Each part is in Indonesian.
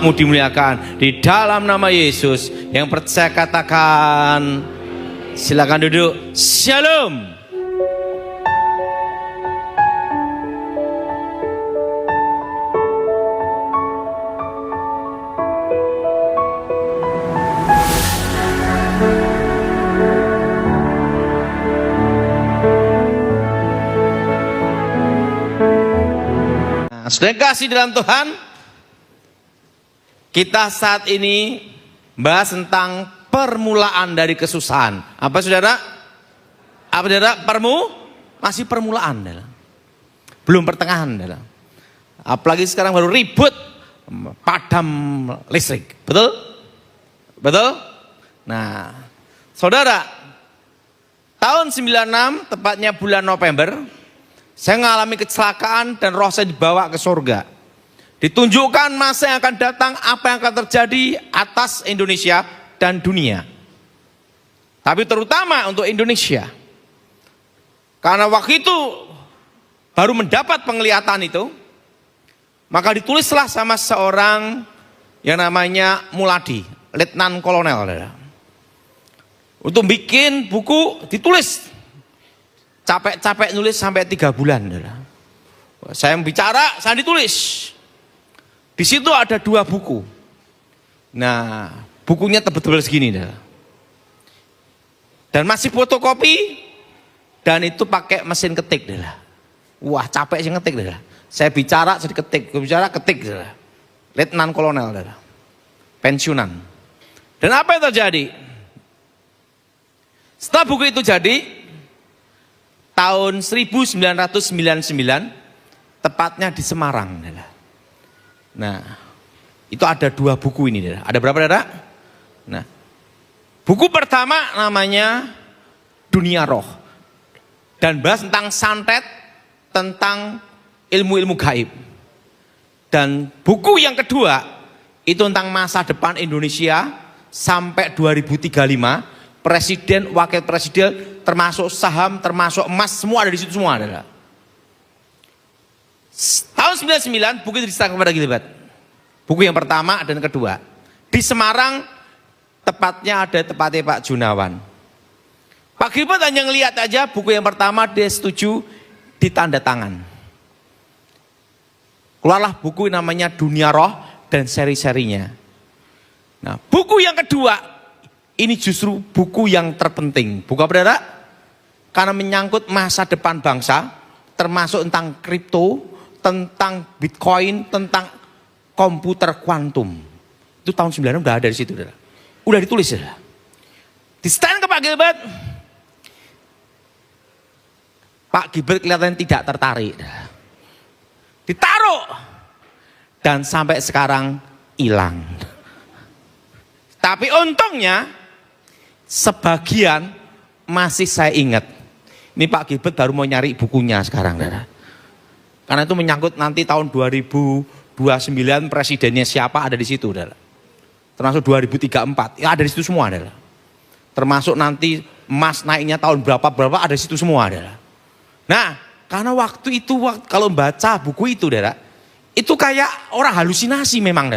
Mu dimuliakan di dalam nama Yesus. Yang percaya katakan, silakan duduk. Shalom. Sudah kasih dalam Tuhan, kita saat ini bahas tentang permulaan dari kesusahan. Apa saudara? Apa saudara? Masih permulaan, belum pertengahan. Apalagi sekarang baru ribut padam listrik, betul? Betul? Nah, saudara, tahun 96, tepatnya bulan November, saya mengalami kecelakaan dan roh saya dibawa ke surga. Ditunjukkan masa yang akan datang, apa yang akan terjadi atas Indonesia dan dunia. Tapi terutama untuk Indonesia. Karena waktu itu baru mendapat penglihatan itu, maka ditulislah sama seorang yang namanya Muladi, Letnan Kolonel. Untuk bikin buku ditulis. Capek-capek nulis sampai 3 bulan. Saya bicara, saya ditulis. Di situ ada 2 buku. Nah, bukunya tebel-tebel segini. Dan masih fotokopi. Dan itu pakai mesin ketik. Wah, capek sih ngetik. Saya bicara, saya ketik. Saya bicara, ketik. Letnan Kolonel. Pensiunan. Dan apa yang terjadi? Setelah buku itu jadi, tahun 1999, tepatnya di Semarang. Nah, itu ada 2 buku ini. Ada berapa, saudara? Nah, buku pertama namanya Dunia Roh. Dan bahas tentang santet, tentang ilmu-ilmu gaib. Dan buku yang kedua, itu tentang masa depan Indonesia sampai 2035. Presiden, wakil presiden, termasuk saham, termasuk emas, semua ada di situ semua. Tahun 99 buku itu diserahkan kepada Gilbert. Buku yang pertama dan kedua. Di Semarang, tepatnya Pak Junawan. Pak Gilbert hanya ngelihat aja buku yang pertama, dia setuju, ditanda tangan. Keluarlah buku namanya Dunia Roh dan seri-serinya. Nah, buku yang kedua, ini justru buku yang terpenting. Buku apa, saudara? Karena menyangkut masa depan bangsa, termasuk tentang kripto, tentang Bitcoin, tentang komputer kuantum. Itu tahun 90 udah ada di situ, saudara. Udah ditulis, saudara. Di stand ke Pak Gilbert. Pak Gilbert kelihatan tidak tertarik. Ditaruh. Dan sampai sekarang hilang. Tapi untungnya, sebagian masih saya ingat. Ini Pak Gilbert baru mau nyari bukunya sekarang. Karena itu menyangkut nanti tahun 2029 presidennya siapa ada di situ. Termasuk 2034, ya ada di situ semua. Termasuk nanti emas naiknya tahun berapa ada di situ semua. Nah, karena waktu itu kalau baca buku itu, itu kayak orang halusinasi memang.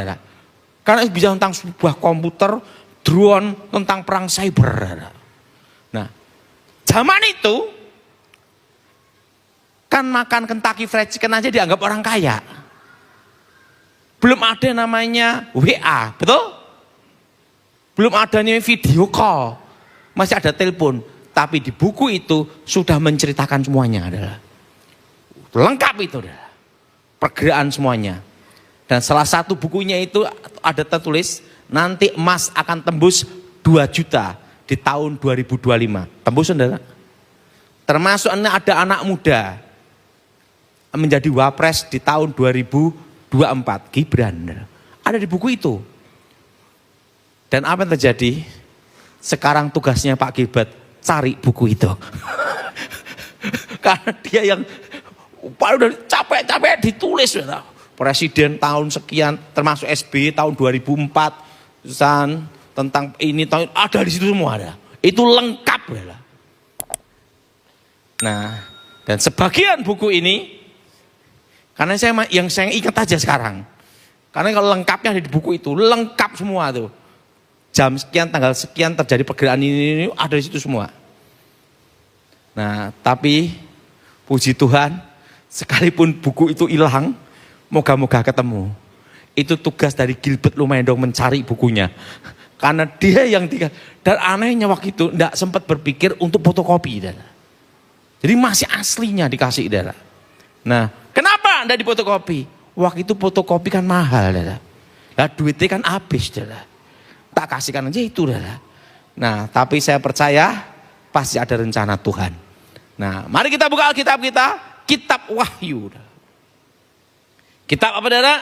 Karena itu bisa tentang sebuah komputer, drone, tentang perang cyber. Nah, zaman itu kan makan Kentucky Fried Chicken aja dianggap orang kaya. Belum ada namanya WA, betul? Belum ada nih video call, masih ada telepon. Tapi di buku itu sudah menceritakan semuanya, lengkap itu, pergerakan semuanya. Dan salah satu bukunya itu ada tertulis, nanti emas akan tembus 2 juta di tahun 2025. Tembus, saudara? Termasuk ada anak muda menjadi wapres di tahun 2024. Gibran. Ada di buku itu. Dan apa yang terjadi? Sekarang tugasnya Pak Gilbert cari buku itu. Karena dia yang udah capek-capek ditulis. Presiden tahun sekian, termasuk SBY tahun 2004, tentang ini tahun ada di situ semua ada. Itu lengkap. Nah, dan sebagian buku ini, karena saya ingat aja sekarang, Karena kalau lengkapnya ada di buku itu, lengkap semua tuh. Jam sekian, tanggal sekian terjadi pergerakan ini ada di situ semua. Nah, tapi puji Tuhan, sekalipun buku itu hilang, moga-moga ketemu. Itu tugas dari Gilbert Lumendong mencari bukunya. Karena dia yang dan anehnya waktu itu tidak sempat berpikir untuk fotokopi. Jadi masih aslinya dikasih. Nah, kenapa tidak difotokopi? Waktu itu fotokopi kan mahal. Nah, duitnya kan habis. Tak kasihkan aja itu. Nah, tapi saya percaya pasti ada rencana Tuhan. Nah, mari kita buka Alkitab kita, kitab Wahyu. Kitab apa, saudara?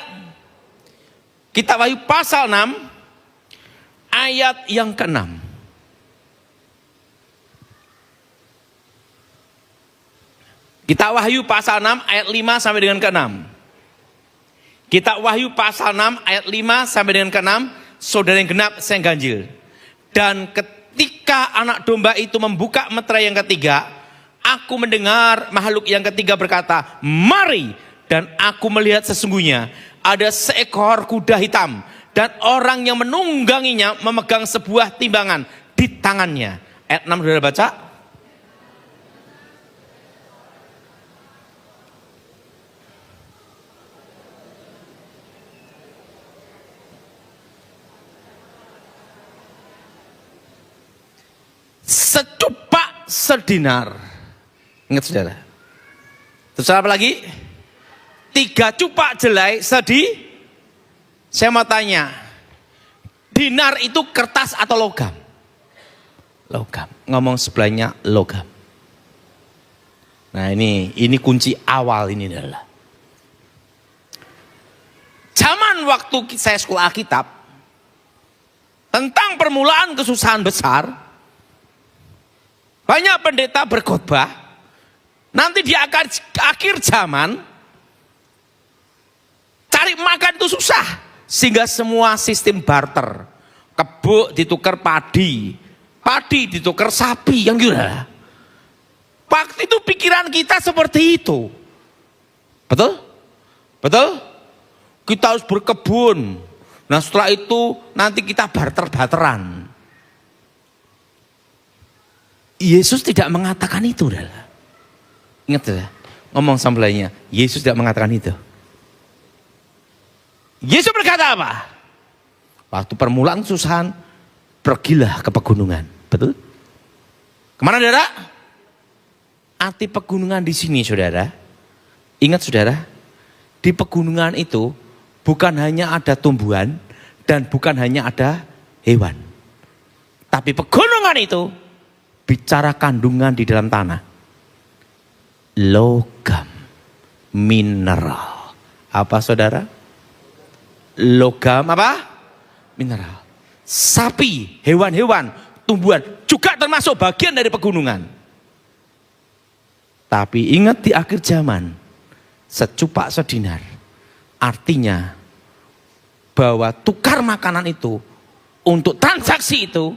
Kitab Wahyu pasal 6 ayat yang ke-6. Kitab Wahyu pasal 6 ayat 5 sampai dengan ke-6. Kitab Wahyu pasal 6 ayat 5 sampai dengan ke-6, saudara yang genap, saya yang ganjil. Dan ketika anak domba itu membuka meterai yang ketiga, aku mendengar makhluk yang ketiga berkata, mari. Dan aku melihat sesungguhnya ada seekor kuda hitam dan orang yang menungganginya memegang sebuah timbangan di tangannya. Ayat 6 sudah baca. Secupak sedinar. Ingat saudara. Terus apa lagi? 3 cupak jelai sedi. Saya mau tanya, dinar itu kertas atau logam? Logam. Ngomong sebelahnya logam. Nah ini kunci awal ini adalah. Zaman waktu saya sekolah Alkitab, tentang permulaan kesusahan besar, banyak pendeta berkhotbah, nanti di akhir zaman, cari makan itu susah, sehingga semua sistem barter, kebo ditukar padi, padi ditukar sapi, yang gila. Waktu itu pikiran kita seperti itu, betul? Betul? Kita harus berkebun. Nah setelah itu nanti kita barter-barteran. Yesus tidak mengatakan itu, adalah. Ingat ya, ngomong sambalnya, Yesus tidak mengatakan itu. Yesus berkata apa? Waktu permulaan kesusahan, pergilah ke pegunungan. Betul? Kemana, saudara? Arti pegunungan di sini, saudara. Ingat, saudara, di pegunungan itu bukan hanya ada tumbuhan dan bukan hanya ada hewan. Tapi pegunungan itu bicara kandungan di dalam tanah. Logam, mineral. Apa, saudara? Logam apa? Mineral. Sapi, hewan-hewan, tumbuhan juga termasuk bagian dari pegunungan. Tapi ingat di akhir zaman, secupak sedinar, artinya bahwa tukar makanan itu untuk transaksi itu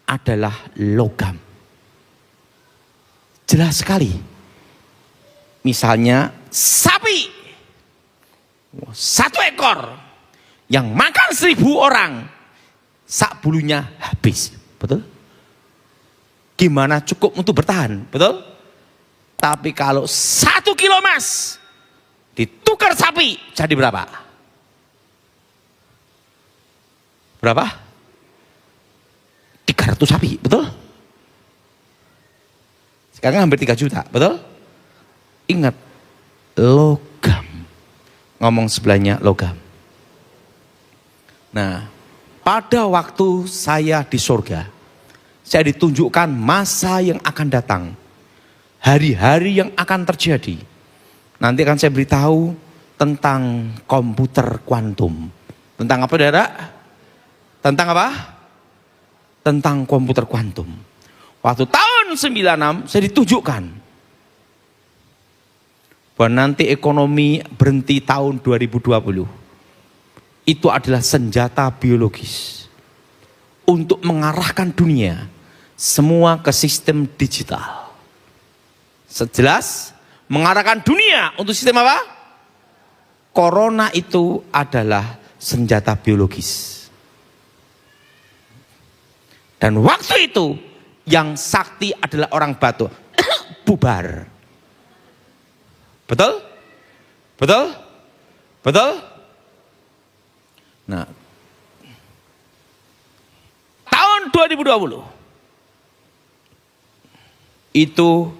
adalah logam. Jelas sekali. Misalnya sapi 1 ekor yang makan 1000 orang, sak bulunya habis, betul? Gimana cukup untuk bertahan, betul? Tapi kalau 1 kilo emas ditukar sapi, jadi berapa? Berapa? 300 sapi, betul? Sekarang hampir 3 juta, betul? Ingat, logam. Ngomong sebelahnya logam. Nah, pada waktu saya di surga, saya ditunjukkan masa yang akan datang, hari-hari yang akan terjadi. Nanti akan saya beritahu tentang komputer kuantum. Tentang apa, saudara? Tentang apa? Tentang komputer kuantum. Waktu tahun 96 saya ditunjukkan bahwa nanti ekonomi berhenti tahun 2020. Itu adalah senjata biologis untuk mengarahkan dunia semua ke sistem digital. Sejelas mengarahkan dunia untuk sistem apa? Corona itu adalah senjata biologis. Dan waktu itu yang sakti adalah orang Batu. Bubar. Betul? Betul? Betul? Nah, tahun 2020 itu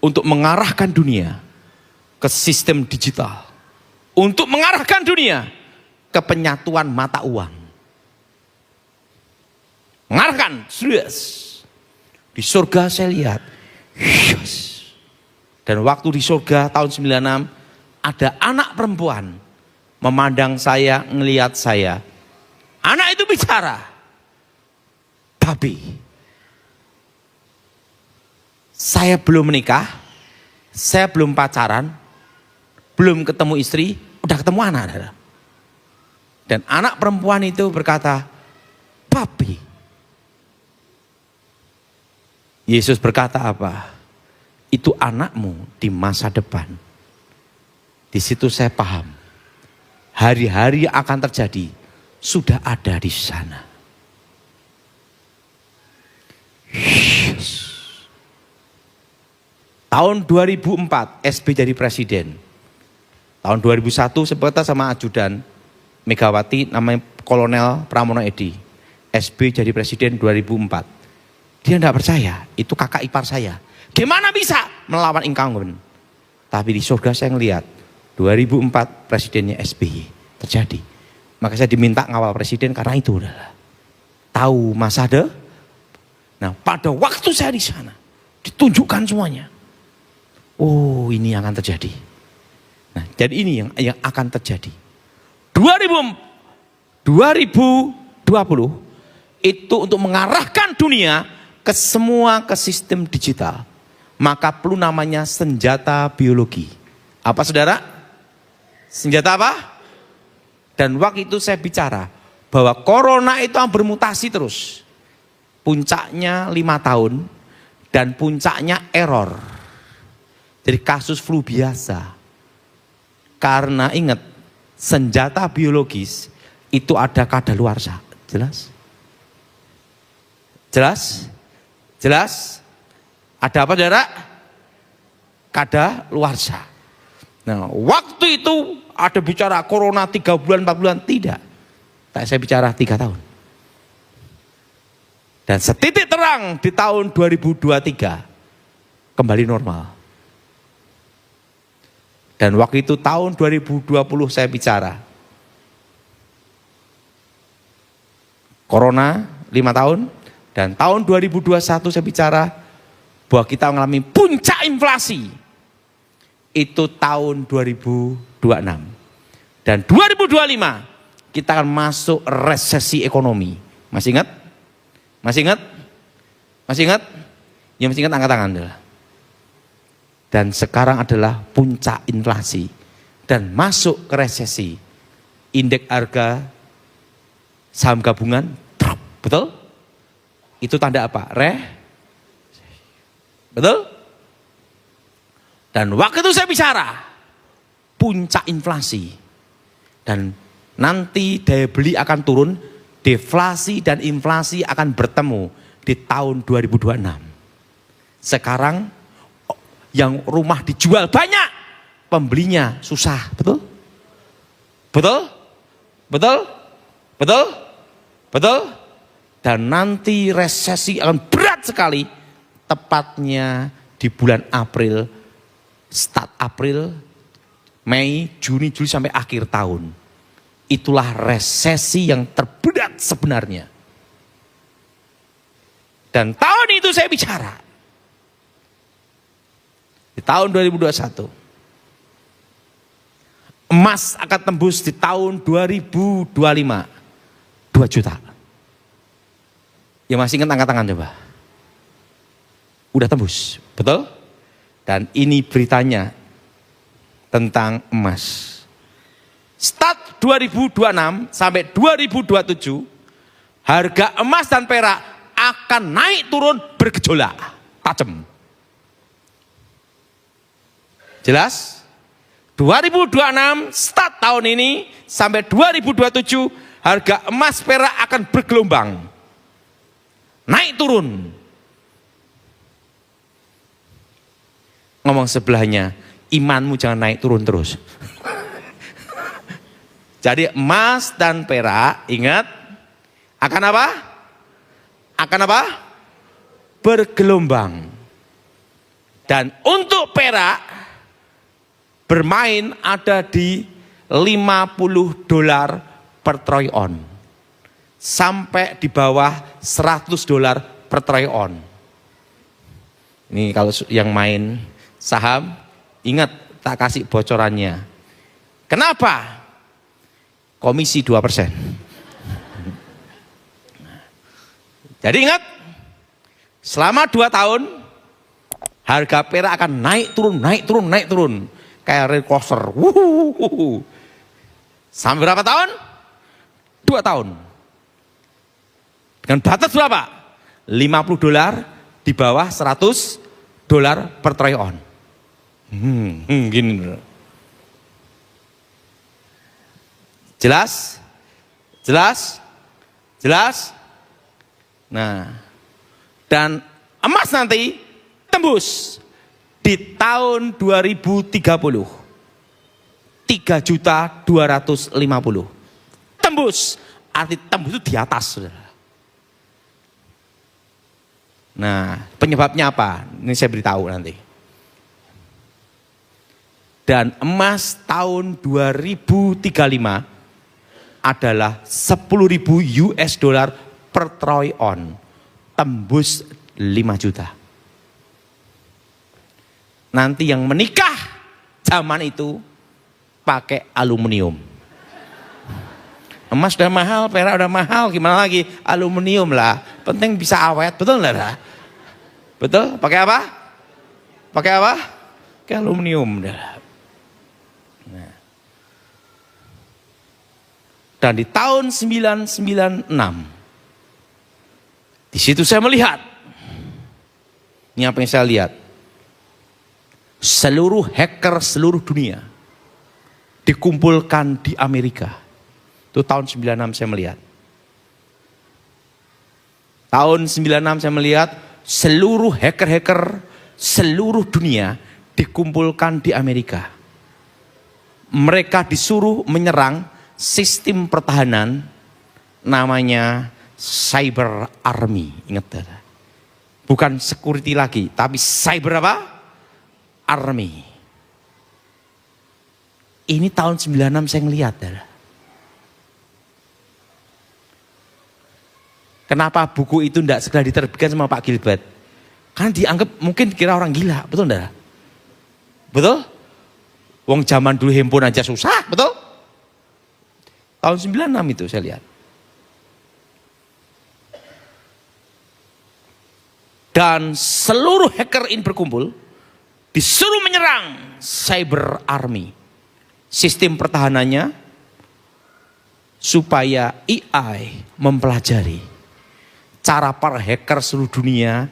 untuk mengarahkan dunia ke sistem digital. Untuk mengarahkan dunia ke penyatuan mata uang. Mengarahkan, serius. Di surga saya lihat, yes. Dan waktu di surga tahun 96, ada anak perempuan memandang saya, ngelihat saya. Anak itu bicara, tapi saya belum menikah, saya belum pacaran, belum ketemu istri, udah ketemu anak. Dan anak perempuan itu berkata, papi. Yesus berkata apa? Itu anakmu di masa depan. Di situ saya paham. Hari-hari yang akan terjadi sudah ada di sana. Yes. Tahun 2004 SB jadi presiden. Tahun 2001 sebentar sama ajudan Megawati namanya Kolonel Pramono Edi. SB jadi presiden 2004. Dia tidak percaya, itu kakak ipar saya. Gimana bisa melawan incumbent? Tapi di surga saya ngelihat 2004 presidennya SBY terjadi. Maka saya diminta ngawal presiden karena itu adalah tahu masa depan. Nah, pada waktu saya di sana ditunjukkan semuanya. Oh, ini yang akan terjadi. Nah, jadi ini yang akan terjadi. 2020 itu untuk mengarahkan dunia ke semua ke sistem digital. Maka perlu namanya senjata biologi. Apa saudara? Senjata apa? Dan waktu itu saya bicara bahwa corona itu bermutasi terus. Puncaknya 5 tahun dan puncaknya error. Jadi kasus flu biasa. Karena ingat, senjata biologis itu ada kadaluarsa. Jelas? Jelas? Jelas? Ada apa saudara? Kadaluarsa. Nah, waktu itu ada bicara corona 3 bulan, 4 bulan. Tidak. Saya bicara 3 tahun. Dan setitik terang di tahun 2023 kembali normal. Dan waktu itu tahun 2020 saya bicara. Corona 5 tahun. Dan tahun 2021 saya bicara bahwa kita mengalami puncak inflasi. Itu tahun 2026. Dan 2025 kita akan masuk resesi ekonomi. Masih ingat? Masih ingat? Masih ingat? Yang masih ingat angkat tangan adalah. Dan sekarang adalah puncak inflasi. Dan masuk ke resesi. Indeks harga saham gabungan drop. Betul? Itu tanda apa? Betul? Dan waktu itu saya bicara puncak inflasi. Dan nanti daya beli akan turun, deflasi dan inflasi akan bertemu di tahun 2026. Sekarang yang rumah dijual banyak, pembelinya susah. Betul? Betul? Betul? Betul? Betul? Dan nanti resesi akan berat sekali, tepatnya di bulan April, start April, Mei, Juni, Juli sampai akhir tahun. Itulah resesi yang terberat sebenarnya. Dan tahun itu saya bicara. Di tahun 2021. Emas akan tembus di tahun 2025. 2 juta. Ya masih ingat angkat tangan coba. Udah tembus, betul? Dan ini beritanya tentang emas. Start 2026 sampai 2027, harga emas dan perak akan naik turun bergejolak tajam. Jelas? 2026 start tahun ini sampai 2027 harga emas perak akan bergelombang. Naik turun. Ngomong sebelahnya, imanmu jangan naik turun terus. Jadi emas dan perak, ingat, akan apa? Akan apa? Bergelombang. Dan untuk perak, bermain ada di $50 per troy on. Sampai di bawah $100 per troy on. Ini kalau yang main saham, ingat tak kasih bocorannya. Kenapa? Komisi 2%. Jadi ingat, selama 2 tahun, harga perak akan naik turun, naik turun, naik turun. Kayak roller coaster. Sampai berapa tahun? 2 tahun. Dengan batas berapa? $50 di bawah $100 per troy on. Gini. Jelas? Jelas? Jelas? Nah, dan emas nanti tembus di tahun 2030 3.250.000. Tembus, arti tembus itu di atas, saudara. Nah, penyebabnya apa? Ini saya beritahu nanti. Dan emas tahun 2035 adalah $10.000 per troy on. Tembus 5 juta. Nanti yang menikah zaman itu pakai aluminium. Emas udah mahal, perak udah mahal, gimana lagi? Aluminium lah, penting bisa awet, betul enggak? Betul? Pakai apa? Pakai apa? Pakai aluminium. Nah. Dan di tahun 996, di situ saya melihat, ini apa yang saya lihat? Seluruh hacker seluruh dunia dikumpulkan di Amerika. Itu tahun 96 saya melihat. Tahun 96 saya melihat seluruh hacker-hacker seluruh dunia dikumpulkan di Amerika. Mereka disuruh menyerang sistem pertahanan namanya cyber army. Ingat, bukan security lagi, tapi cyber apa? Army. Ini tahun 96 saya ngelihat. Kenapa buku itu tidak segera diterbitkan sama Pak Gilbert? Karena dianggap mungkin kira orang gila, betul enggak? Betul? Wong zaman dulu handphone aja susah, betul? Tahun 96 itu saya lihat. Dan seluruh hacker ini berkumpul, disuruh menyerang cyber army. Sistem pertahanannya supaya AI mempelajari cara para hacker seluruh dunia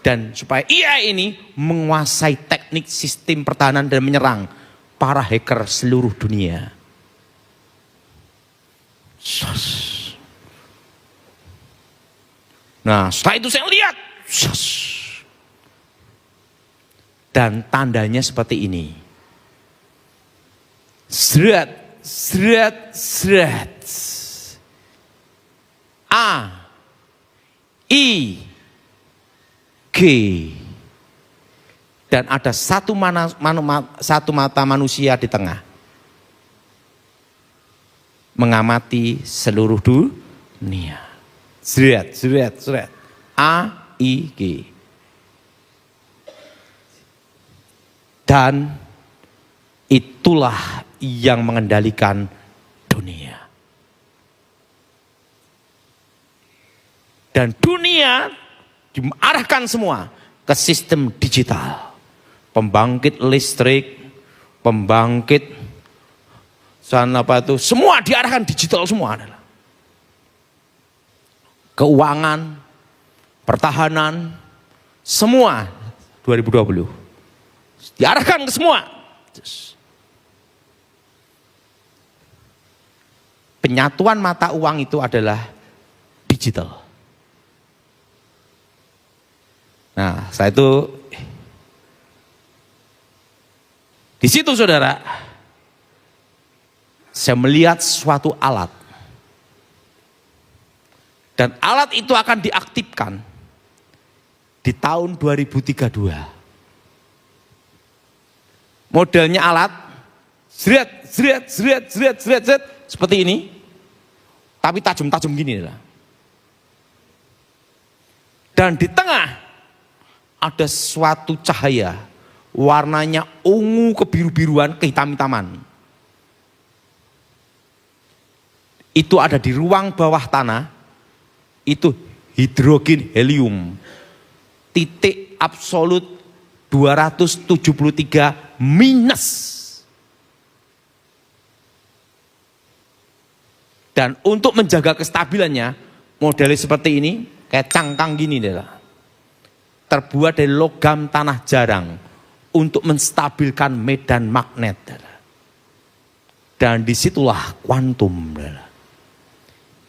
dan supaya AI ini menguasai teknik sistem pertahanan dan menyerang para hacker seluruh dunia. Nah, setelah itu saya lihat dan tandanya seperti ini. Seret, seret, seret. A, I, G. Dan ada satu mata manusia di tengah. Mengamati seluruh dunia. Seret, seret, seret. A, I, G. Dan itulah yang mengendalikan dunia. Dan dunia diarahkan semua ke sistem digital. Pembangkit listrik, pembangkit sana apa itu, semua diarahkan digital semua adalah. Keuangan, pertahanan, semua 2020. Diarahkan ke semua. Penyatuan mata uang itu adalah digital. Nah, setelah itu di situ saudara, saya melihat suatu alat. Dan alat itu akan diaktifkan di tahun 2032. Modelnya alat zret, seperti ini. Tapi tajam-tajam gini lah. Dan di tengah ada suatu cahaya, warnanya ungu kebiru-biruan, kehitam-hitaman. Itu ada di ruang bawah tanah, itu hidrogen helium. Titik absolut 273 minus. Dan untuk menjaga kestabilannya, modelnya seperti ini, kayak cangkang gini deh lah. Terbuat dari logam tanah jarang untuk menstabilkan medan magnet. Dan disitulah kuantum,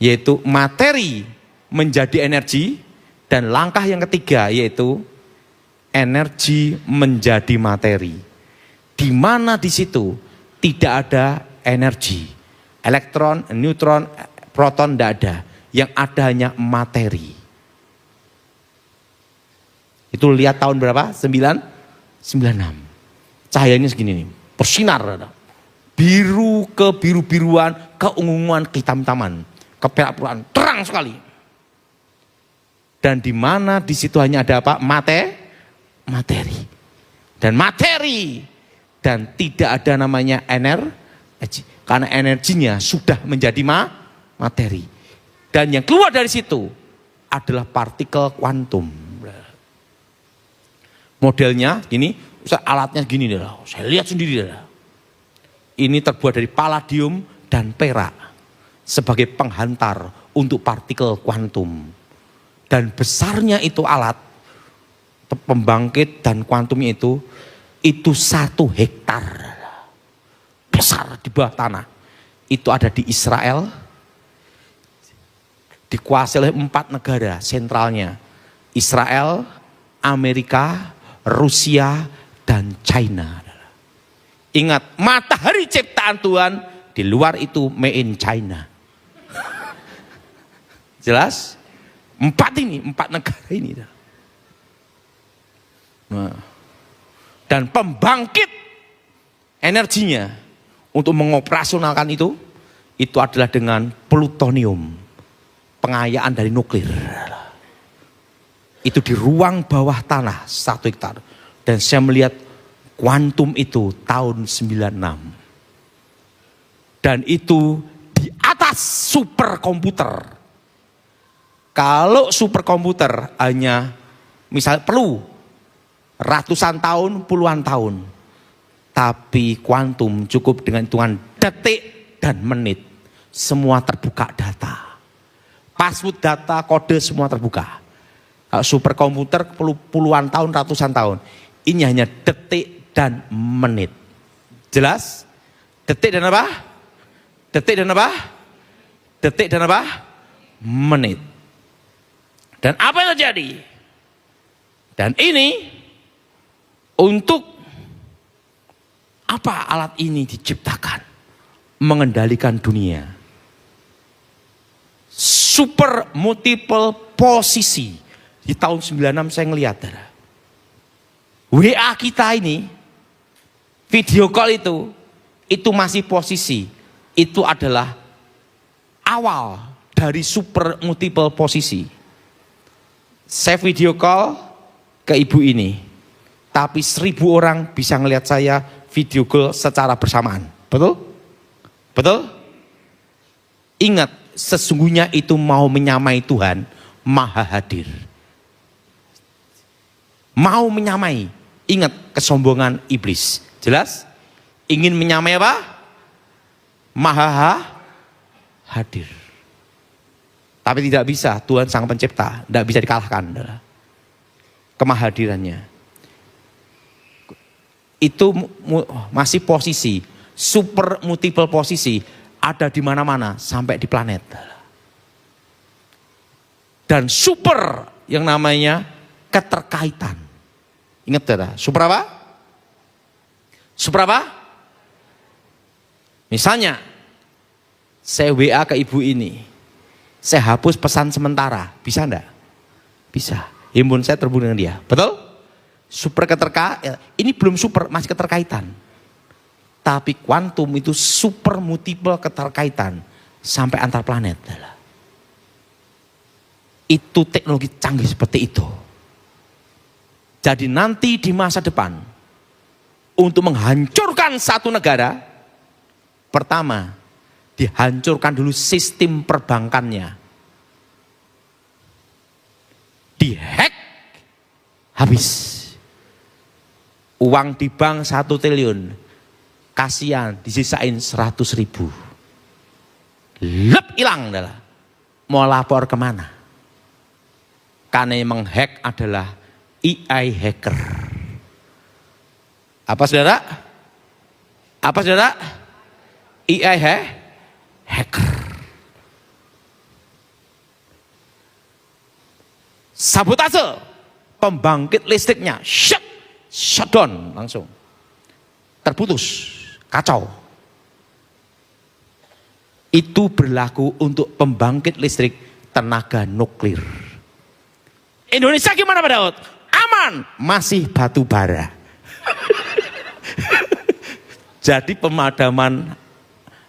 yaitu materi menjadi energi, dan langkah yang ketiga yaitu energi menjadi materi. Di mana di situ tidak ada energi, elektron, neutron, proton tidak ada, yang ada hanya materi. Itu lihat tahun berapa? 96. Cahayanya segini nih, bersinar. Biru ke biru-biruan, ke unguan, ke hitam-hitaman, ke perak-perakan, terang sekali. Dan di mana di situ hanya ada apa? Materi. Dan materi. Dan tidak ada namanya energi. Karena energinya sudah menjadi materi. Dan yang keluar dari situ adalah partikel kuantum. Modelnya gini, alatnya gini deh, saya lihat sendiri deh. Ini terbuat dari palladium dan perak sebagai penghantar untuk partikel kuantum. Dan besarnya itu alat pembangkit dan kuantumnya itu 1 hektar. Besar di bawah tanah. Itu ada di Israel, dikuasai oleh 4 negara sentralnya. Israel, Amerika, Rusia, dan China. Ingat, matahari ciptaan Tuhan, di luar itu made in China. Jelas? 4 negara ini. Nah. Dan pembangkit energinya untuk mengoperasionalkan itu adalah dengan plutonium, pengayaan dari nuklir. Itu di ruang bawah tanah 1 hektar. Dan saya melihat kuantum itu tahun 96. Dan itu di atas superkomputer. Kalau superkomputer hanya misalnya perlu ratusan tahun, puluhan tahun. Tapi kuantum cukup dengan hitungan detik dan menit. Semua terbuka data. Password data, kode semua terbuka. Kalau superkomputer perlu puluhan tahun, ratusan tahun. Ini hanya detik dan menit. Jelas? Detik dan apa? Detik dan apa? Detik dan apa? Menit. Dan apa yang terjadi? Dan ini untuk apa alat ini diciptakan? Mengendalikan dunia. Super multiple posisi. Di tahun 96 saya ngelihat. WA kita ini, video call itu masih posisi. Itu adalah awal dari super multiple posisi. Saya video call ke ibu ini. Tapi 1000 orang bisa ngelihat saya video call secara bersamaan. Betul? Betul? Ingat, sesungguhnya itu mau menyamai Tuhan, Maha Hadir. Mau menyamai. Ingat kesombongan iblis. Jelas? Ingin menyamai apa? Maha Hadir. Tapi tidak bisa. Tuhan Sang Pencipta. Tidak bisa dikalahkan. Kemahadirannya. Itu masih posisi. Super multiple posisi. ada di mana-mana sampai di planet. Dan super yang namanya keterkaitan. Ingat saudara, super apa? Super apa? Misalnya, saya WA ke ibu ini, saya hapus pesan sementara, bisa enggak? Bisa. Handphone saya terhubung dengan dia, betul? Super keterkaitan, ini belum super, masih keterkaitan. Tapi kuantum itu super multiple keterkaitan sampai antar planet. Itu teknologi canggih seperti itu. Jadi nanti di masa depan, untuk menghancurkan satu negara, pertama, dihancurkan dulu sistem perbankannya. Dihack, habis. Uang di bank 1 triliun, kasihan disisain 100.000. Lep hilang adalah. Mau lapor kemana? Karena yang menghack adalah AI hacker. Apa saudara? Apa saudara? AI hacker. Sabotase pembangkit listriknya, shutdown langsung. Terputus, kacau. Itu berlaku untuk pembangkit listrik tenaga nuklir. Indonesia gimana Pak Daud? Aman, masih batu bara. Jadi pemadaman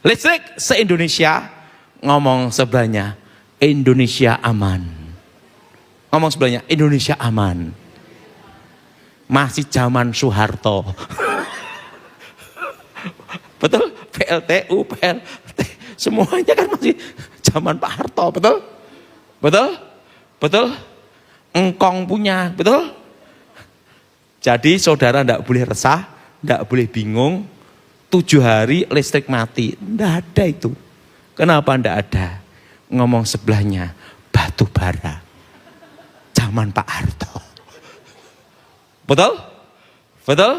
listrik se-Indonesia, ngomong sebelahnya, Indonesia aman. Ngomong sebelahnya, Indonesia aman. Masih zaman Soeharto. Betul? PLTU, PLT, semuanya kan masih zaman Pak Harto, betul? Betul? Betul? Engkong punya, betul? Jadi saudara tidak boleh resah, tidak boleh bingung. 7 hari listrik mati, tidak ada itu. Kenapa tidak ada? Ngomong sebelahnya, batu bara, zaman Pak Harto. Betul? Betul?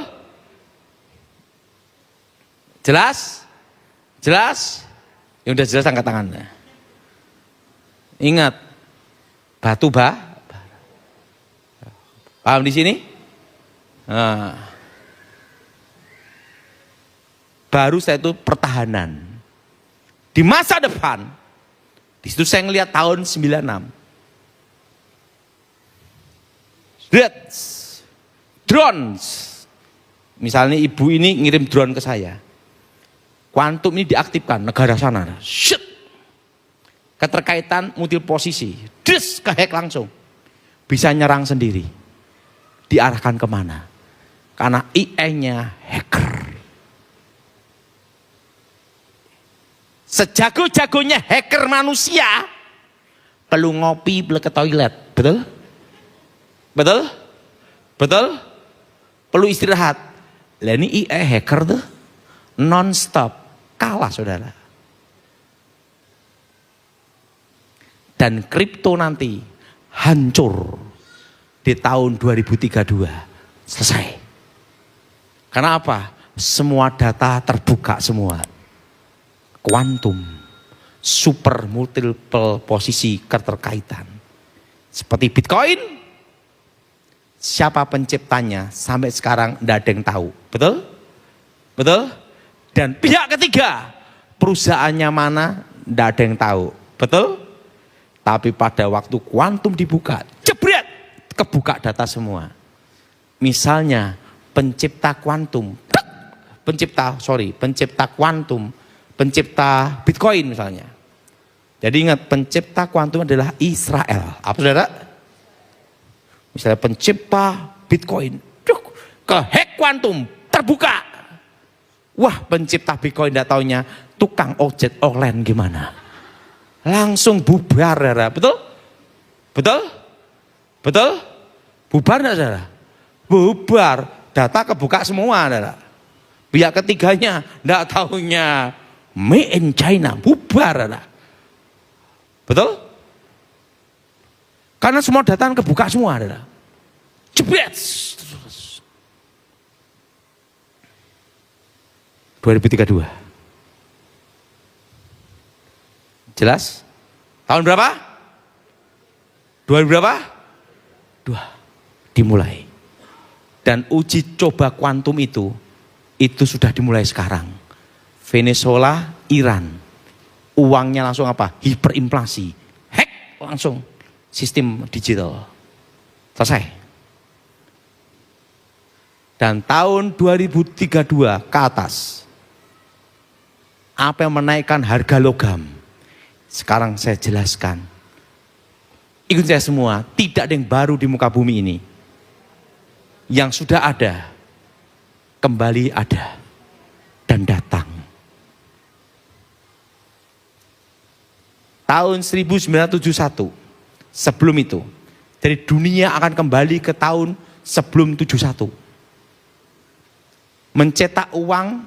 Jelas? Jelas? Yang udah jelas angkat tangannya. Ingat, batu bara. Paham di sini? Nah. Baru saya itu pertahanan. Di masa depan, di situ saya ngelihat tahun 96. Lihat, drones. Misalnya ibu ini ngirim drone ke saya. Kuantum ini diaktifkan, negara sana. Shit. Keterkaitan multi posisi. Kehack langsung. Bisa nyerang sendiri. Diarahkan kemana? Karena AI-nya hacker. Sejago-jagonya hacker manusia, perlu ngopi, perlu ke toilet, betul? Betul? Betul? Perlu istirahat. Lah ini AI hacker tuh non-stop, kalah saudara. Dan kripto nanti hancur di tahun 2032, selesai. Karena apa? Semua data terbuka semua. Kuantum, super multiple posisi keterkaitan. Seperti Bitcoin, siapa penciptanya sampai sekarang tidak ada yang tahu. Betul? Betul? Dan pihak ketiga, perusahaannya mana tidak ada yang tahu. Betul? Tapi pada waktu kuantum dibuka, jebret, kebuka data semua. Misalnya pencipta kuantum, pencipta kuantum, pencipta Bitcoin misalnya. Jadi ingat, pencipta kuantum adalah Israel. Apa saudara? Misalnya pencipta Bitcoin, ke hack kuantum, terbuka. Wah, pencipta Bitcoin tidak taunya tukang ojek online gimana? Langsung bubar, saudara. Betul? Betul? Betul? Bubar enggak, saudara? Bubar. Data kebuka semua, saudara. Pihak ketiganya tidak taunya made in China, bubar, saudara. Betul? Karena semua data kebuka semua, saudara. Jebret. 2032. Jelas? Tahun berapa? 2000 berapa? 2. Dimulai. Dan uji coba kuantum itu sudah dimulai sekarang. Venezuela, Iran. Uangnya langsung apa? Hiperinflasi. Hack langsung sistem digital. Selesai. Dan tahun 2032 ke atas, apa yang menaikkan harga logam? Sekarang saya jelaskan. Ikut saya semua, tidak ada yang baru di muka bumi ini. Yang sudah ada, kembali ada dan datang. Tahun 1971, sebelum itu, dari dunia akan kembali ke tahun sebelum 71. Mencetak uang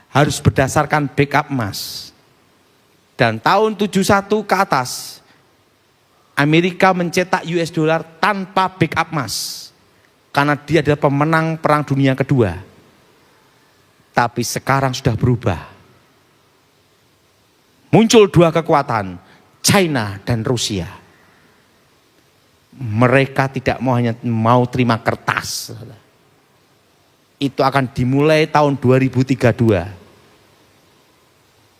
harus berdasarkan backup emas. Dan tahun 71 ke atas, Amerika mencetak US dollar tanpa backup emas. Karena dia adalah pemenang perang dunia kedua. Tapi sekarang sudah berubah. Muncul dua kekuatan, China dan Rusia. Mereka tidak mau terima kertas. Itu akan dimulai tahun 2032.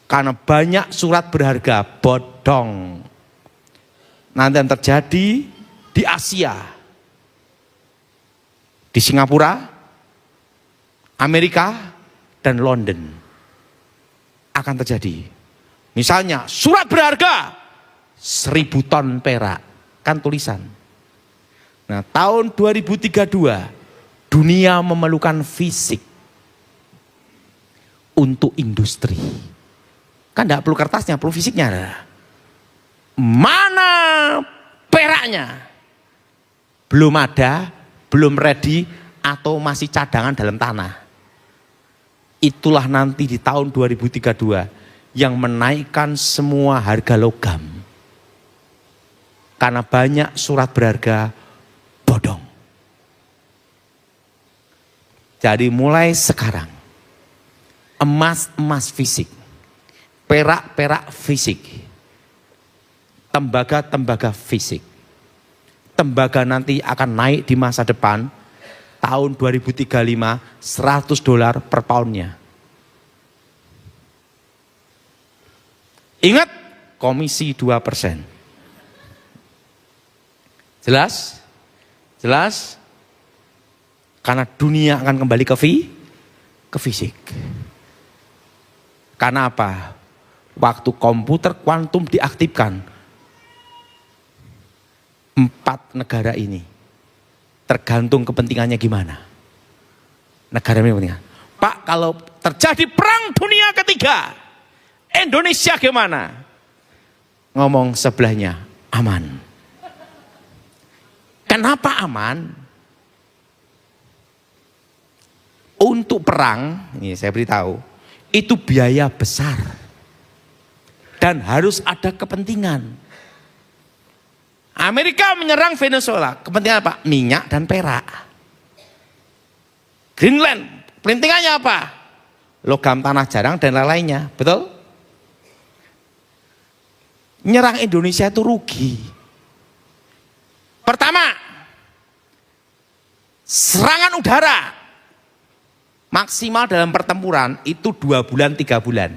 Karena banyak surat berharga bodong. Nanti yang terjadi di Asia, di Singapura, Amerika, dan London akan terjadi. Misalnya surat berharga 1000 ton perak, kan tulisan. Nah, tahun 2032 dunia memerlukan fisik untuk industri. Kan tidak perlu kertasnya, perlu fisiknya. Mana peraknya? Belum ada, belum ready, atau masih cadangan dalam tanah. Itulah nanti di tahun 2032 yang menaikkan semua harga logam. Karena banyak surat berharga bodong. Jadi mulai sekarang, emas fisik, perak fisik, tembaga fisik. Tembaga nanti akan naik di masa depan, tahun 2035, $100 per poundnya. Ingat, komisi 2%. Jelas? Jelas? Karena dunia akan kembali ke fisik. Karena apa? Waktu komputer kuantum diaktifkan, 4 negara ini tergantung kepentingannya gimana. Negara ini kepentingan. Pak, kalau terjadi perang dunia ketiga, Indonesia gimana? Ngomong sebelahnya, aman. Kenapa aman? Untuk perang, ini saya beritahu, itu biaya besar. Dan harus ada kepentingan. Amerika menyerang Venezuela, kepentingan apa? Minyak dan perak. Greenland, kepentingannya apa? Logam tanah jarang dan lain-lainnya, betul? Nyerang Indonesia itu rugi. Pertama, serangan udara. Maksimal dalam pertempuran itu 2 bulan, 3 bulan.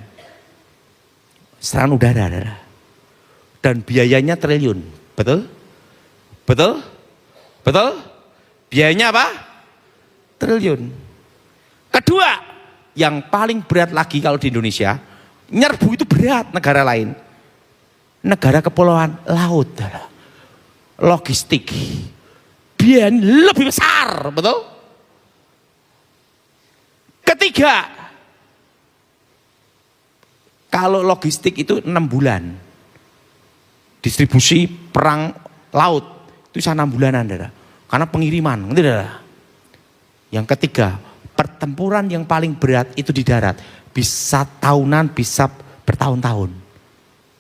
Serangan udara. Dan biayanya triliun. Betul? Betul? Betul? Biayanya apa? Triliun. Kedua, yang paling berat lagi kalau di Indonesia, nyerbu itu berat negara lain. Negara kepulauan laut. Logistik. Biayanya lebih besar, betul? Ketiga, kalau logistik itu 6 bulan. Distribusi perang laut itu bisa 6 bulanan, Dara. Karena pengiriman, ngerti, Dara? Yang ketiga, pertempuran yang paling berat itu di darat. Bisa tahunan, bisa bertahun-tahun.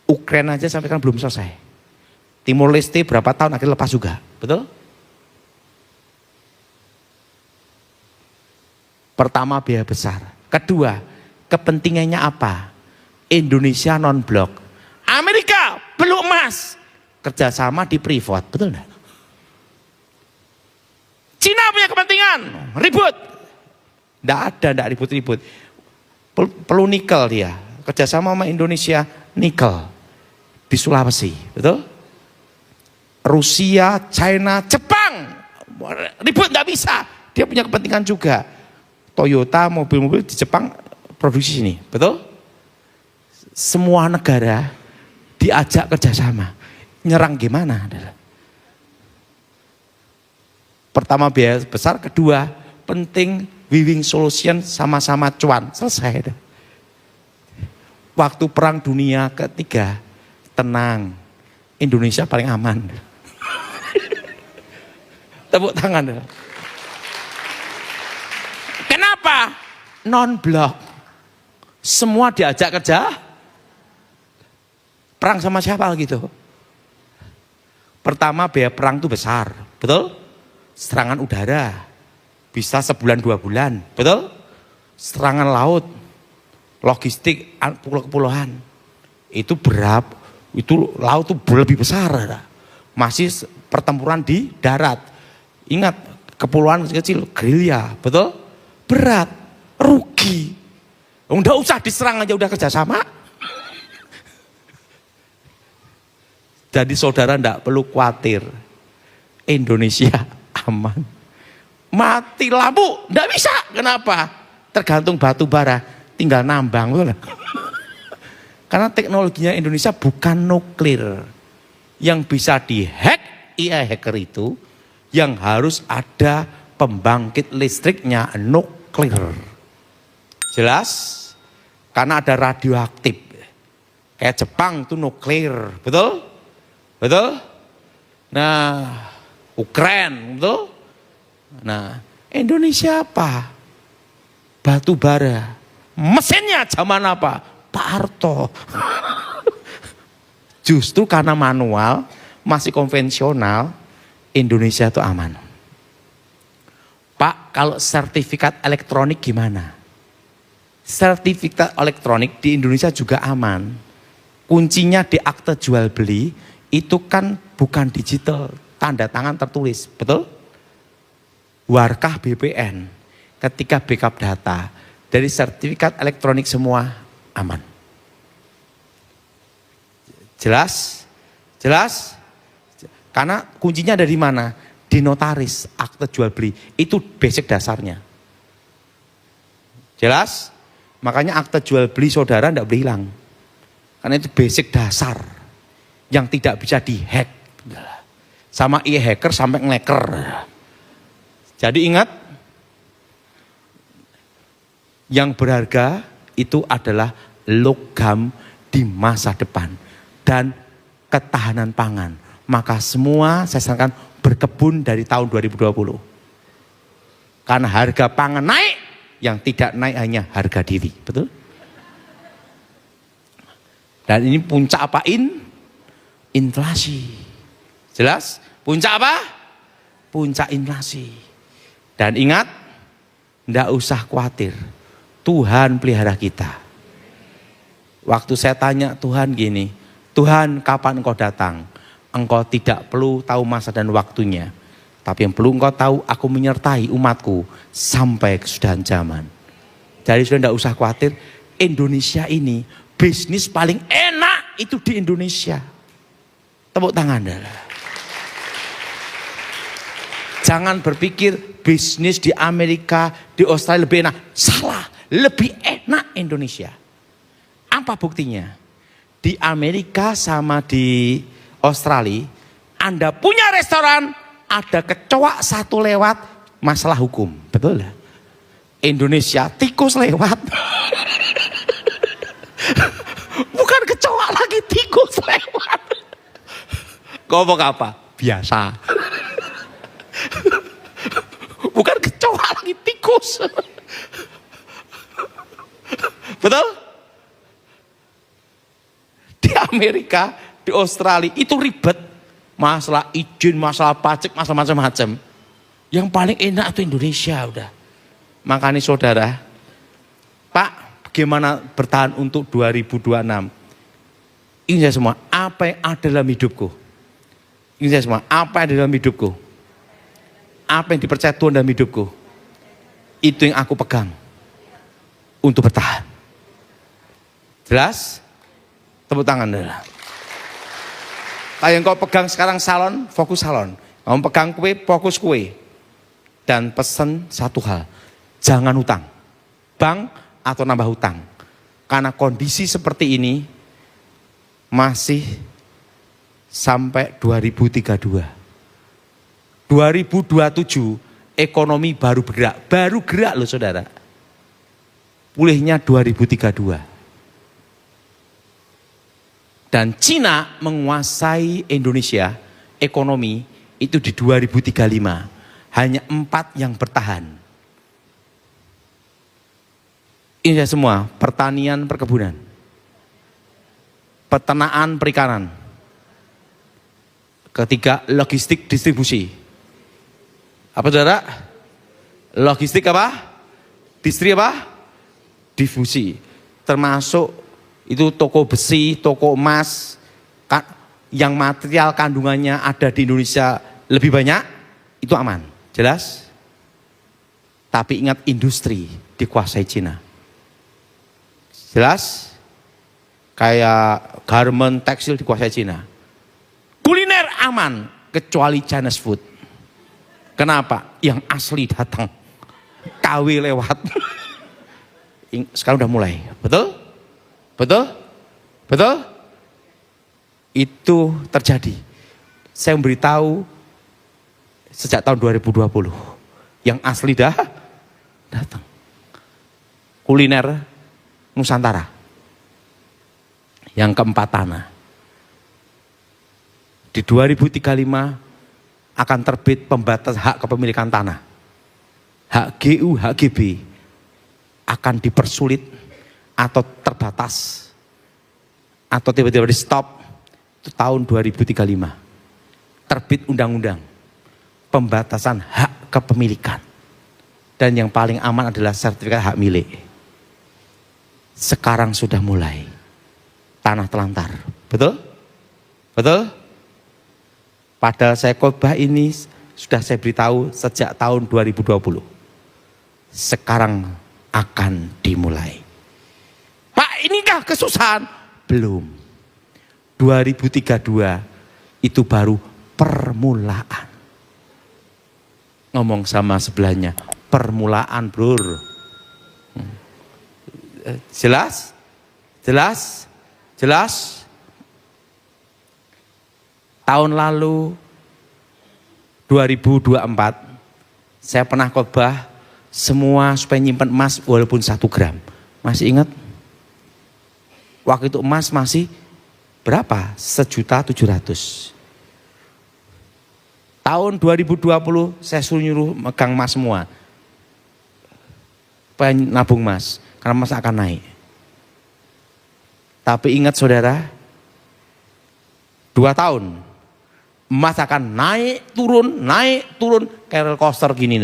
Ukraina aja sampai kan belum selesai. Timur Leste berapa tahun akhirnya lepas juga, betul? Pertama, biaya besar. Kedua, kepentingannya apa? Indonesia non-blok. Amerika panas, kerjasama di privat, betul enggak? Cina punya kepentingan, ribut. Enggak ribut-ribut. Perlu nikel dia, kerjasama sama Indonesia, nikel di Sulawesi, betul? Rusia, China, Jepang, ribut enggak bisa, dia punya kepentingan juga. Toyota, mobil-mobil di Jepang produksi sini, betul? Semua negara diajak kerjasama, nyerang gimana? Pertama biaya besar, kedua penting win-win solution, sama-sama cuan, selesai. Waktu perang dunia ketiga, tenang, Indonesia paling aman. Tepuk tangan. Kenapa? Non-blok. Semua diajak kerja. Perang sama siapa gitu? Pertama biaya perang itu besar, betul? Serangan udara, bisa sebulan 2 bulan, betul? Serangan laut, logistik, kepulauan, itu berapa? Itu laut itu lebih besar. Masih pertempuran di darat. Ingat, kepulauan kecil, gerilya, betul? Berat, rugi. Udah usah diserang aja udah kerjasama. Jadi saudara enggak perlu khawatir. Indonesia aman. Mati lampu, enggak bisa. Kenapa? Tergantung batu bara, tinggal nambang. Betul? Karena teknologinya Indonesia bukan nuklir. Yang bisa dihack AI hacker itu, yang harus ada pembangkit listriknya nuklir. Jelas? Karena ada radioaktif. Kayak Jepang itu nuklir, betul? Betul? Nah, Ukraina, betul? Nah, Indonesia apa? Batu bara. Mesinnya zaman apa? Pak Harto. Justru karena manual, masih konvensional, Indonesia itu aman. Pak, kalau sertifikat elektronik gimana? Sertifikat elektronik di Indonesia juga aman. Kuncinya di akte jual beli, itu kan bukan digital, tanda tangan tertulis, betul? Warkah BPN, ketika backup data, dari sertifikat elektronik semua aman. Jelas? Jelas? Karena kuncinya dari mana? Di notaris, akte jual beli. Itu basic dasarnya. Jelas? Makanya akte jual beli saudara tidak boleh hilang. Karena itu basic dasar. Yang tidak bisa dihack. Sama hacker sampai ngehacker. Jadi ingat. Yang berharga itu adalah logam di masa depan. Dan ketahanan pangan. Maka semua saya sarankan berkebun dari tahun 2020. Karena harga pangan naik, yang tidak naik hanya harga diri, betul? Dan ini puncak apa? Inflasi. Jelas? Puncak apa? Puncak inflasi. Dan ingat, tidak usah khawatir. Tuhan pelihara kita. Waktu saya tanya Tuhan gini, Tuhan kapan engkau datang? Engkau tidak perlu tahu masa dan waktunya. Tapi yang perlu engkau tahu, aku menyertai umatku sampai kesudahan zaman. Jadi sudah tidak usah khawatir, Indonesia ini bisnis paling enak itu di Indonesia. Tepuk tangan. Jangan berpikir bisnis di Amerika, di Australia lebih enak. Salah, lebih enak Indonesia. Apa buktinya? Di Amerika sama di Australia, Anda punya restoran, ada kecoak satu lewat, masalah hukum. Betul lah. Indonesia tikus lewat. Bukan kecoak lagi, tikus lewat. Ngomong apa? Biasa. Bukan kecoak lagi, tikus. Betul? Di Amerika, di Australia itu ribet. Masalah izin, masalah pajak, masalah macam-macam. Yang paling enak itu Indonesia udah. Makanya saudara, Pak, bagaimana bertahan untuk 2026? Ini saya semua, apa yang ada dalam hidupku? Ini saya semua, apa yang ada dalam hidupku? Apa yang dipercaya Tuhan dalam hidupku? Itu yang aku pegang untuk bertahan. Jelas? Tepuk tangan. Kalau yang kau pegang sekarang salon, fokus salon. Kamu pegang kue, fokus kue. Dan pesan satu hal, jangan hutang. Bank atau nambah hutang. Karena kondisi seperti ini masih sampai 2032. 2027 ekonomi baru gerak loh saudara. Pulihnya 2032. Dan Cina menguasai Indonesia ekonomi itu di 2035. Hanya 4 yang bertahan. Ini semua pertanian, perkebunan, peternakan, perikanan. Ketiga, logistik, distribusi. Apa saudara? Logistik apa? Distribusi. Termasuk itu toko besi, toko emas, yang material kandungannya ada di Indonesia lebih banyak, itu aman. Jelas? Tapi ingat, industri dikuasai Cina. Jelas? Kayak garment, tekstil dikuasai Cina. Kuliner aman, kecuali Chinese food. Kenapa? Yang asli datang. KW lewat. Sekarang udah mulai. Betul? Betul? Betul? Itu terjadi. Saya memberitahu sejak tahun 2020. Yang asli datang. Kuliner Nusantara. Yang keempat, tanah. Di 2035 akan terbit pembatas hak kepemilikan tanah. Hak GU, hak GB akan dipersulit atau terbatas atau tiba-tiba di stop. Itu tahun 2035. Terbit undang-undang pembatasan hak kepemilikan. Dan yang paling aman adalah sertifikat hak milik. Sekarang sudah mulai tanah telantar. Betul? Betul? Padahal saya khotbah ini sudah saya beritahu sejak tahun 2020. Sekarang akan dimulai. Pak, inikah kesusahan? Belum. 2032 itu baru permulaan. Ngomong sama sebelahnya, permulaan, bro. Jelas? Jelas? Jelas? Tahun lalu 2024 saya pernah khotbah semua supaya nyimpan emas walaupun 1 gram. Masih ingat? Waktu itu emas masih berapa? 1.700.000. Tahun 2020 saya suruh nyuruh megang emas semua. Pengen nabung emas karena emas akan naik. Tapi ingat saudara, 2 tahun emas akan naik turun kayak roller coaster gini.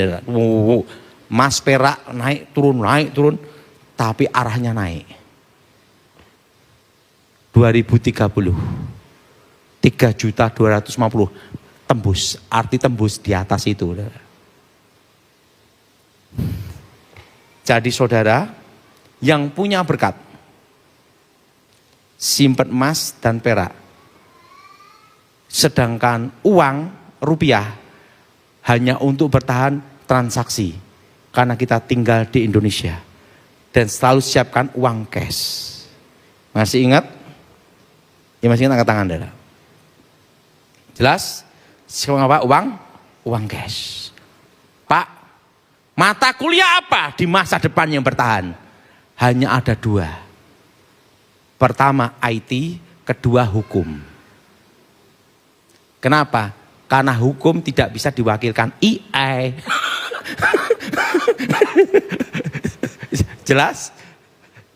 Emas perak naik turun, tapi arahnya naik. 2030 3.250.000 tembus, arti tembus di atas itu. Jadi saudara yang punya berkat, simpan emas dan perak. Sedangkan uang rupiah hanya untuk bertahan transaksi. Karena kita tinggal di Indonesia. Dan selalu siapkan uang cash. Masih ingat? Ya masih ingat, angkat tangan saudara. Jelas? Sekarang apa? Uang cash. Pak, mata kuliah apa di masa depan yang bertahan? Hanya ada 2. Pertama IT, kedua hukum. Kenapa? Karena hukum tidak bisa diwakilkan AI. Jelas?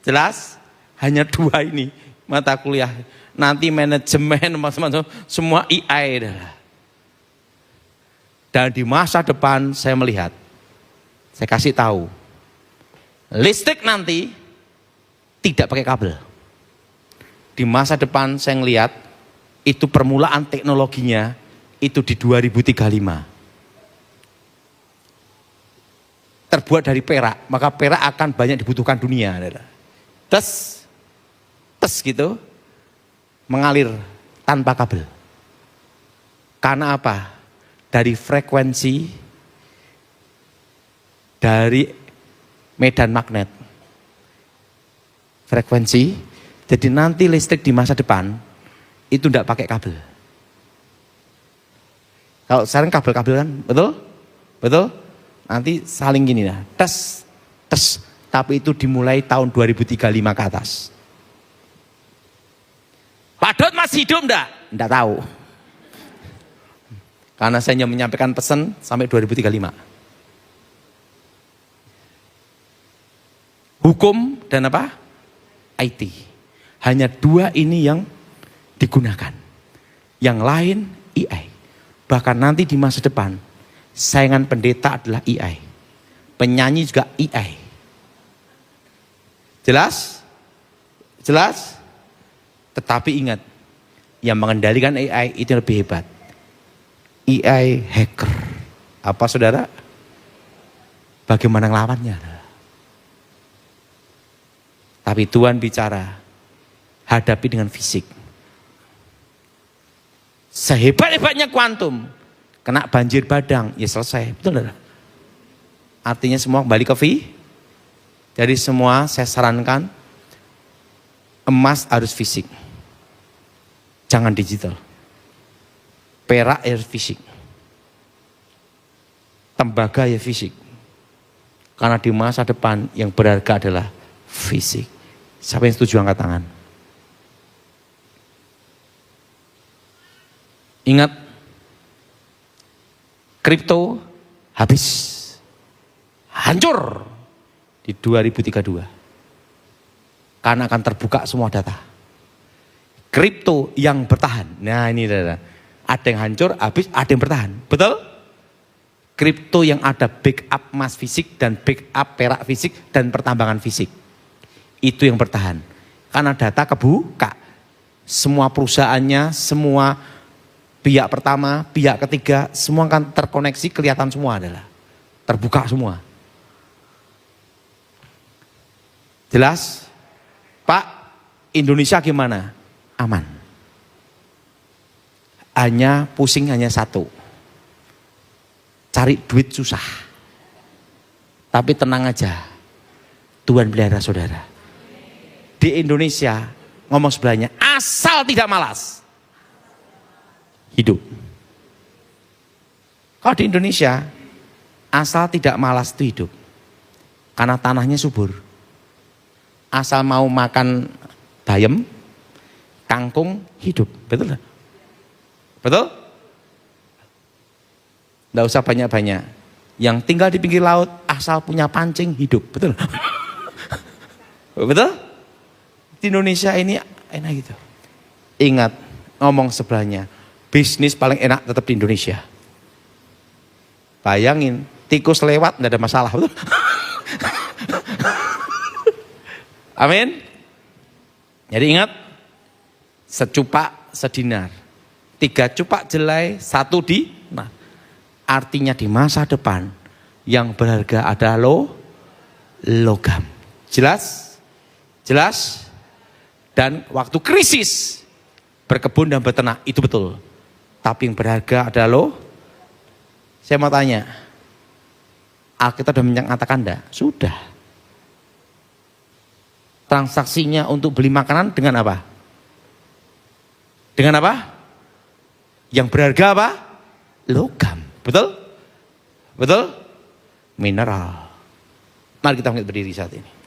Jelas? Hanya 2 ini mata kuliah. Nanti manajemen macam-macam semua AI. Dan di masa depan saya melihat, saya kasih tahu, listrik nanti tidak pakai kabel. di masa depan saya ngelihat itu permulaan teknologinya itu di 2035. Terbuat dari perak, maka perak akan banyak dibutuhkan dunia. Tes gitu, mengalir tanpa kabel. Karena apa? Dari frekuensi, dari medan magnet. Frekuensi, jadi nanti listrik di masa depan, itu tidak pakai kabel. Kalau sekarang kabel-kabel kan, betul? Betul? Nanti saling gini lah, tes. Tapi itu dimulai tahun 2035 ke atas. Pak Dot masih hidup enggak? Enggak tahu. Karena saya hanya menyampaikan pesan sampai 2035. Hukum dan apa? IT. Hanya dua ini yang digunakan. Yang lain AI. Bahkan nanti di masa depan, saingan pendeta adalah AI. Penyanyi juga AI. Jelas? Jelas? Tetapi ingat, yang mengendalikan AI itu lebih hebat. AI hacker. Apa saudara? Bagaimana ngelawannya? Tapi Tuhan bicara, hadapi dengan fisik. Sehebat-hebatnya kuantum, kena banjir badang, ya selesai. Betul enggak? Artinya semua kembali ke Jadi semua saya sarankan, emas harus fisik. Jangan digital. Perak ya fisik. Tembaga ya fisik. Karena di masa depan yang berharga adalah fisik. Siapa yang setuju angkat tangan? Ingat, kripto habis. Hancur di 2032. Karena akan terbuka semua data. Kripto yang bertahan. Nah ini ada yang hancur, habis, ada yang bertahan. Betul? Kripto yang ada backup emas fisik dan backup perak fisik dan pertambangan fisik. Itu yang bertahan. Karena data kebuka. Semua perusahaannya, semua pihak pertama, pihak ketiga, semua akan terkoneksi, kelihatan semua adalah. Terbuka semua. Jelas? Pak, Indonesia gimana? Aman. Hanya pusing hanya satu. Cari duit susah. Tapi tenang aja. Tuhan pelihara saudara. Di Indonesia, ngomong sebelahnya, asal tidak malas. Hidup. Kalau di Indonesia, asal tidak malas itu hidup. Karena tanahnya subur. Asal mau makan bayam, kangkung, hidup. Betul gak? Betul? Nggak usah banyak-banyak. Yang tinggal di pinggir laut, asal punya pancing, hidup. Betul? Betul? Di Indonesia ini enak gitu. Ingat, ngomong sebelahnya, bisnis paling enak tetap di Indonesia. Bayangin, tikus lewat nggak ada masalah. Betul? Amin. Jadi ingat, secupak sedinar, 3 cupak jelai, 1 dinar. Artinya di masa depan yang berharga adalah logam. Jelas? Jelas? Dan waktu krisis berkebun dan beternak itu betul. Tapi yang berharga adalah saya mau tanya, Alkitab sudah menyatakan enggak? Sudah. Transaksinya untuk beli makanan dengan apa? Dengan apa? Yang berharga apa? Logam. Betul? Betul? Mineral. Mari kita berdiri saat ini.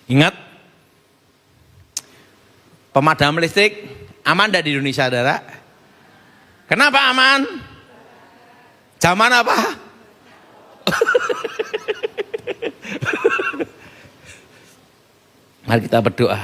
Ingat, pemadam listrik aman tidak di Indonesia, saudara? Kenapa aman? Zaman apa? Mari kita berdoa.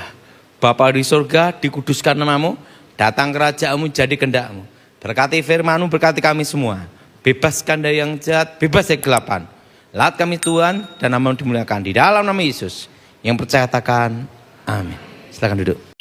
Bapa di surga, dikuduskan namamu, datang kerajaanmu, jadi kehendakmu. Berkati firmanmu, berkati kami semua. Bebaskan dari yang jahat, bebas dari kegelapan. Lahat kami Tuhan dan nama dimuliakan di dalam nama Yesus. Yang percaya katakan amin. Silakan duduk.